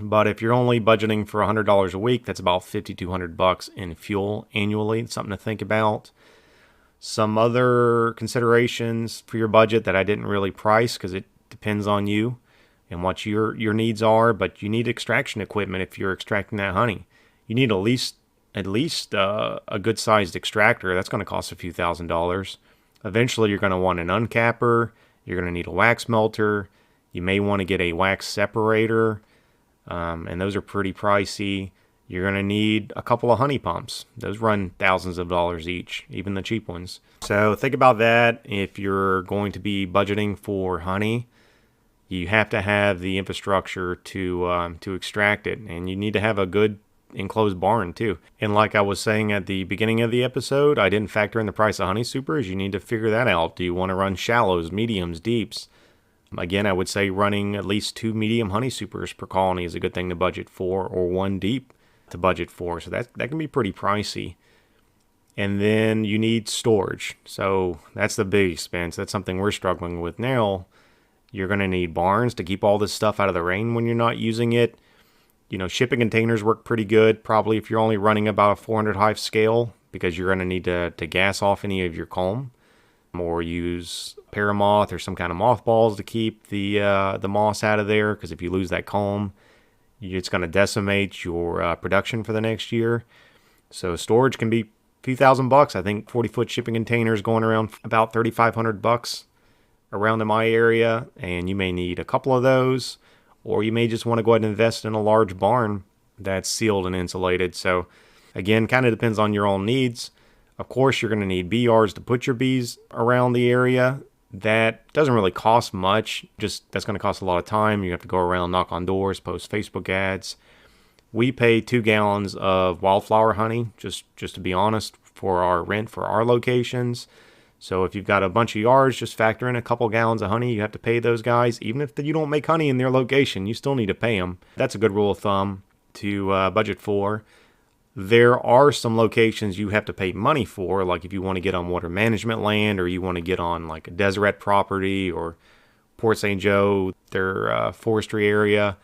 But if you're only budgeting for $100 a week, that's about $5,200 in fuel annually. It's something to think about. Some other considerations for your budget that I didn't really price because it depends on you and what your needs are, but you need extraction equipment if you're extracting that honey. You need at least a good-sized extractor. That's going to cost a few $1,000s. Eventually, you're going to want an uncapper. You're going to need a wax melter. You may want to get a wax separator, and those are pretty pricey. You're going to need a couple of honey pumps. Those run thousands of dollars each, even the cheap ones. So think about that. If you're going to be budgeting for honey, you have to have the infrastructure to extract it, and you need to have a good enclosed barn too. And like I was saying at the beginning of the episode, I didn't factor in the price of honey supers. You need to figure that out. Do you want to run shallows, mediums, deeps? Again, I would say running at least 2 medium honey supers per colony is a good thing to budget for, or 1 deep to budget for. So that can be pretty pricey. And then you need storage. So that's the big expense. That's something we're struggling with now. You're going to need barns to keep all this stuff out of the rain when you're not using it. Shipping containers work pretty good, probably if you're only running about a 400 hive scale, because you're going to need to gas off any of your comb, or use paramoth or some kind of mothballs to keep the moss out of there, because if you lose that comb, it's going to decimate your production for the next year. So storage can be a few $1,000s. I think 40-foot shipping containers going around about $3,500 around in my area, and you may need a couple of those, or you may just want to go ahead and invest in a large barn that's sealed and insulated. So again, kind of depends on your own needs. Of course, you're going to need bee yards to put your bees around the area. That doesn't really cost much, just that's going to cost a lot of time. You have to go around, knock on doors, post Facebook ads. We pay 2 gallons of wildflower honey, just to be honest, for our rent for our locations. So if you've got a bunch of yards, just factor in a couple gallons of honey. You have to pay those guys. Even if you don't make honey in their location, you still need to pay them. That's a good rule of thumb to budget for. There are some locations you have to pay money for, like if you want to get on water management land, or you want to get on like a Deseret property or Port St. Joe, their forestry area.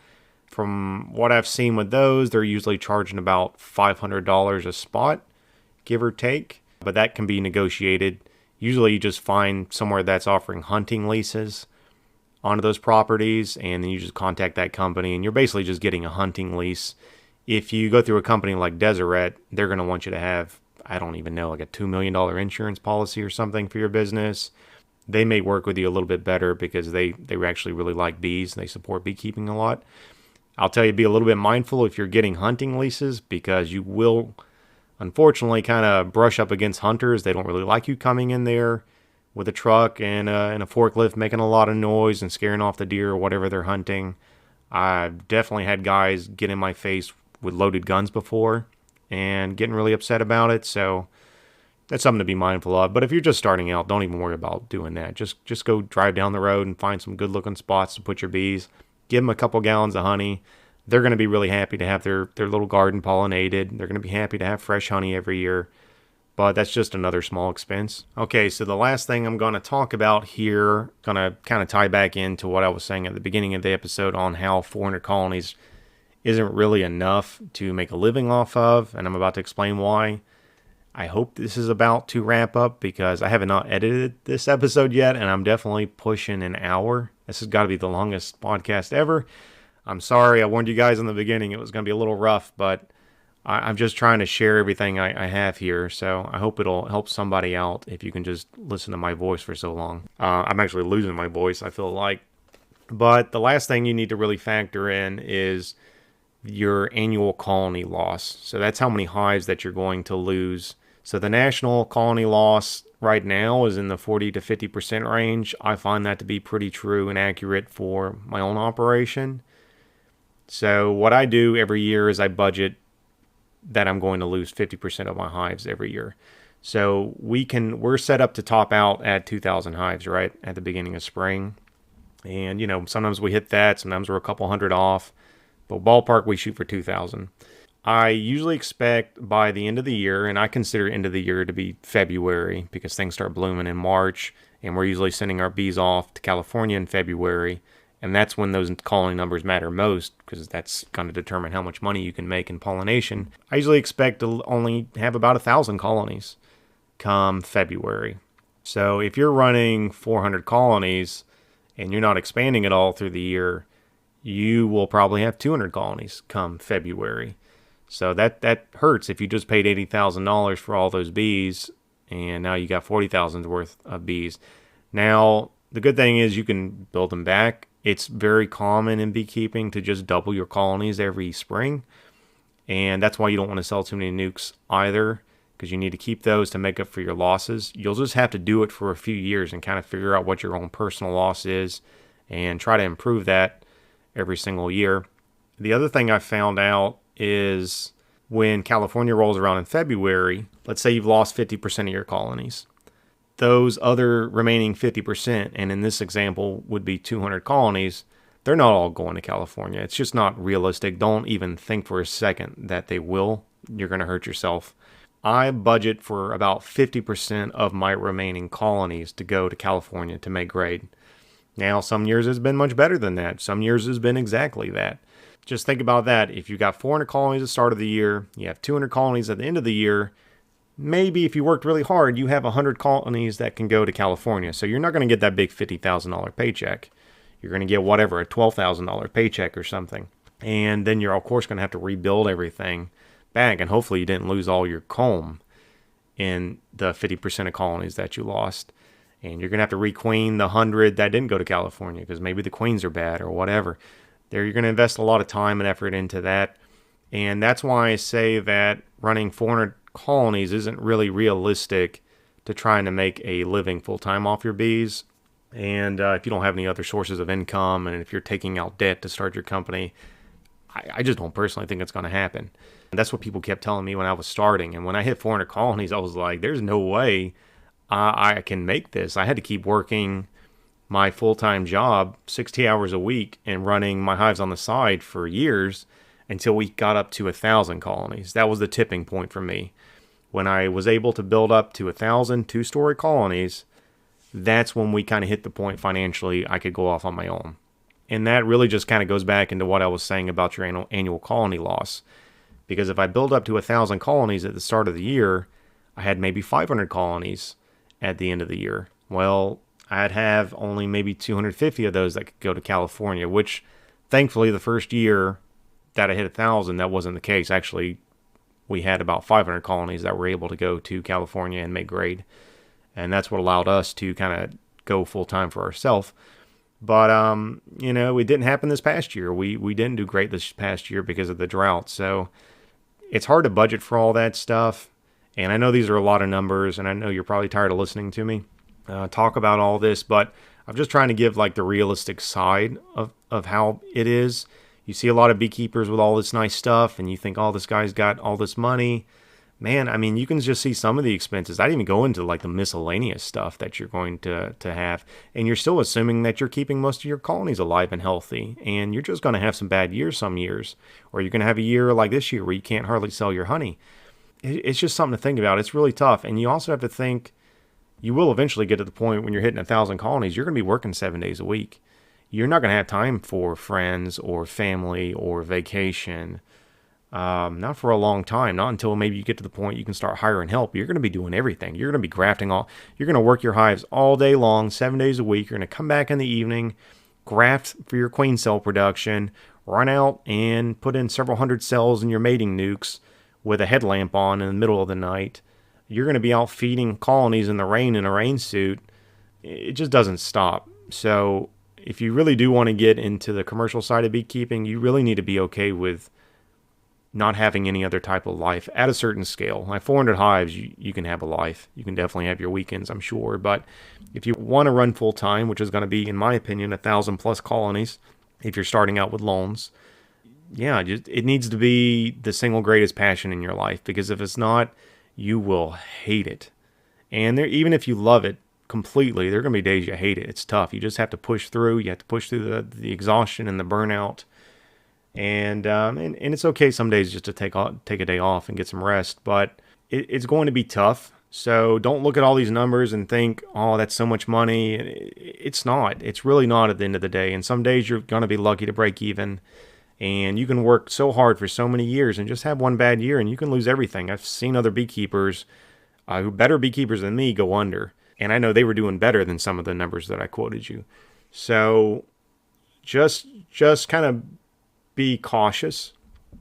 From what I've seen with those, they're usually charging about $500 a spot, give or take. But that can be negotiated. Usually you just find somewhere that's offering hunting leases onto those properties, and then you just contact that company, and you're basically just getting a hunting lease. If you go through a company like Deseret, they're going to want you to have, I don't even know, like a $2 million insurance policy or something for your business. They may work with you a little bit better because they actually really like bees. They support beekeeping a lot. I'll tell you, be a little bit mindful if you're getting hunting leases, because you will unfortunately kind of brush up against hunters. They don't really like you coming in there with a truck and a forklift making a lot of noise and scaring off the deer or whatever they're hunting. I've definitely had guys get in my face with loaded guns before and getting really upset about it. So that's something to be mindful of. But if you're just starting out, don't even worry about doing that. Just go drive down the road and find some good looking spots to put your bees. Give them a couple gallons of honey. They're going to be really happy to have their little garden pollinated. They're going to be happy to have fresh honey every year. But that's just another small expense. Okay, so the last thing I'm going to talk about here, going to kind of tie back into what I was saying at the beginning of the episode on how 400 colonies isn't really enough to make a living off of, and I'm about to explain why. I hope this is about to wrap up, because I haven't not edited this episode yet, and I'm definitely pushing an hour. This has got to be the longest podcast ever. I'm sorry, I warned you guys in the beginning it was going to be a little rough, but I'm just trying to share everything I have here, so I hope it'll help somebody out if you can just listen to my voice for so long. I'm actually losing my voice, I feel like. But the last thing you need to really factor in is your annual colony loss. So that's how many hives that you're going to lose. So the national colony loss right now is in the 40 to 50% range. I find that to be pretty true and accurate for my own operation. So what I do every year is I budget that I'm going to lose 50% of my hives every year. So we're set up to top out at 2,000 hives, right, at the beginning of spring. And, sometimes we hit that, sometimes we're a couple hundred off. But ballpark, we shoot for 2,000. I usually expect by the end of the year, and I consider end of the year to be February, because things start blooming in March, and we're usually sending our bees off to California in February. And that's when those colony numbers matter most, because that's going to determine how much money you can make in pollination. I usually expect to only have about 1,000 colonies come February. So if you're running 400 colonies and you're not expanding at all through the year, you will probably have 200 colonies come February. So that hurts if you just paid $80,000 for all those bees, and now you got 40,000 worth of bees. Now, the good thing is you can build them back. It's very common in beekeeping to just double your colonies every spring, and that's why you don't want to sell too many nukes either, because you need to keep those to make up for your losses. You'll just have to do it for a few years and kind of figure out what your own personal loss is and try to improve that every single year. The other thing I found out is when California rolls around in February, let's say you've lost 50% of your colonies. Those other remaining 50%, and in this example would be 200 colonies, they're not all going to California. It's just not realistic. Don't even think for a second that they will. You're going to hurt yourself. I budget for about 50% of my remaining colonies to go to California to make grade. Now, some years has been much better than that. Some years has been exactly that. Just think about that. If you got 400 colonies at the start of the year, you have 200 colonies at the end of the year, maybe if you worked really hard, you have 100 colonies that can go to California. So you're not going to get that big $50,000 paycheck. You're going to get whatever, a $12,000 paycheck or something. And then you're, of course, going to have to rebuild everything back. And hopefully you didn't lose all your comb in the 50% of colonies that you lost. And you're going to have to requeen the 100 that didn't go to California because maybe the queens are bad or whatever. There, you're going to invest a lot of time and effort into that. And that's why I say that running 400 colonies isn't really realistic to trying to make a living full-time off your bees. And if you don't have any other sources of income, and if you're taking out debt to start your company, I just don't personally think it's going to happen. And that's what people kept telling me when I was starting. And when I hit 400 colonies, I was like, there's no way I can make this. I had to keep working my full-time job 60 hours a week and running my hives on the side for years until we got up to 1,000 colonies. That was the tipping point for me. When I was able to build up to 1,000 two-story colonies, that's when we kind of hit the point financially I could go off on my own. And that really just kind of goes back into what I was saying about your annual colony loss. Because if I build up to 1,000 colonies at the start of the year, I had maybe 500 colonies at the end of the year. Well, I'd have only maybe 250 of those that could go to California, which thankfully the first year that I hit 1,000, that wasn't the case. Actually, we had about 500 colonies that were able to go to California and make grade. And that's what allowed us to kind of go full time for ourselves. But, it didn't happen this past year. We didn't do great this past year because of the drought. So it's hard to budget for all that stuff. And I know these are a lot of numbers, and I know you're probably tired of listening to me talk about all this, but I'm just trying to give like the realistic side of how it is. You see a lot of beekeepers with all this nice stuff, and you think, oh, this guy's got all this money. Man, I mean, you can just see some of the expenses. I didn't even go into like the miscellaneous stuff that you're going to have. And you're still assuming that you're keeping most of your colonies alive and healthy. And you're just going to have some bad years some years. Or you're going to have a year like this year where you can't hardly sell your honey. It's just something to think about. It's really tough. And you also have to think you will eventually get to the point when you're hitting 1,000 colonies, you're going to be working 7 days a week. You're not going to have time for friends or family or vacation. Not for a long time, not until maybe you get to the point you can start hiring help. You're going to be doing everything. You're going to be grafting you're going to work your hives all day long, 7 days a week. You're going to come back in the evening, graft for your queen cell production, run out and put in several hundred cells in your mating nukes with a headlamp on in the middle of the night. You're going to be out feeding colonies in the rain in a rain suit. It just doesn't stop. So if you really do want to get into the commercial side of beekeeping, you really need to be okay with not having any other type of life at a certain scale. Like 400 hives, you can have a life. You can definitely have your weekends, I'm sure. But if you want to run full time, which is going to be, in my opinion, 1,000 plus colonies, if you're starting out with loans, it needs to be the single greatest passion in your life. Because if it's not, you will hate it. And even if you love it completely, there are going to be days you hate it. It's tough. You just have to push through. You have to push through the exhaustion and the burnout. And it's okay some days just to take a day off and get some rest, but it's going to be tough. So don't look at all these numbers and think, oh, that's so much money. It's not. It's really not at the end of the day. And some days you're going to be lucky to break even, and you can work so hard for so many years and just have one bad year and you can lose everything. I've seen other beekeepers who better beekeepers than me go under, and I know they were doing better than some of the numbers that I quoted you. So just kind of be cautious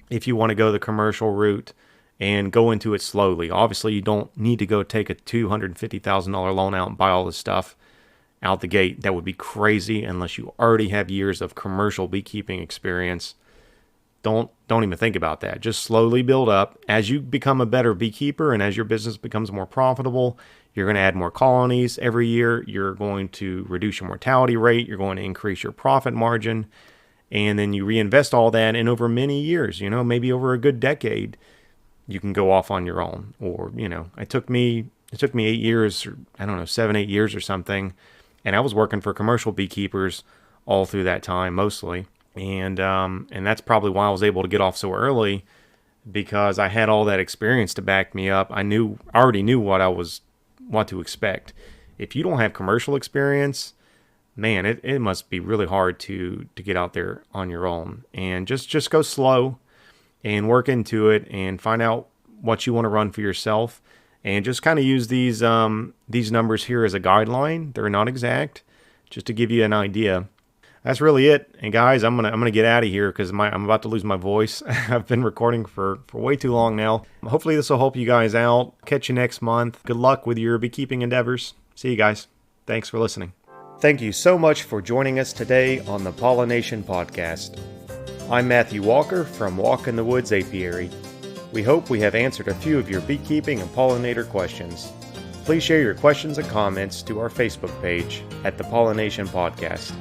if you want to go the commercial route and go into it slowly. Obviously, you don't need to go take a $250,000 loan out and buy all this stuff out the gate. That would be crazy unless you already have years of commercial beekeeping experience. Don't even think about that. Just slowly build up. As you become a better beekeeper and as your business becomes more profitable, you're going to add more colonies every year. You're going to reduce your mortality rate. You're going to increase your profit margin. And then you reinvest all that, and over many years, maybe over a good decade, you can go off on your own. Or, it took me 8 years, or I don't know, 7, 8 years or something. And I was working for commercial beekeepers all through that time, mostly. And that's probably why I was able to get off so early, because I had all that experience to back me up. I already knew what to expect. If you don't have commercial experience, man, it must be really hard to get out there on your own. And just go slow and work into it and find out what you want to run for yourself. And just kind of use these numbers here as a guideline. They're not exact, just to give you an idea. That's really it. And guys, I'm gonna get out of here because I'm about to lose my voice. I've been recording for way too long now. Hopefully this will help you guys out. Catch you next month. Good luck with your beekeeping endeavors. See you guys. Thanks for listening. Thank you so much for joining us today on the Pollination Podcast. I'm Matthew Walker from Walk in the Woods Apiary. We hope we have answered a few of your beekeeping and pollinator questions. Please share your questions and comments to our Facebook page at the Pollination Podcast.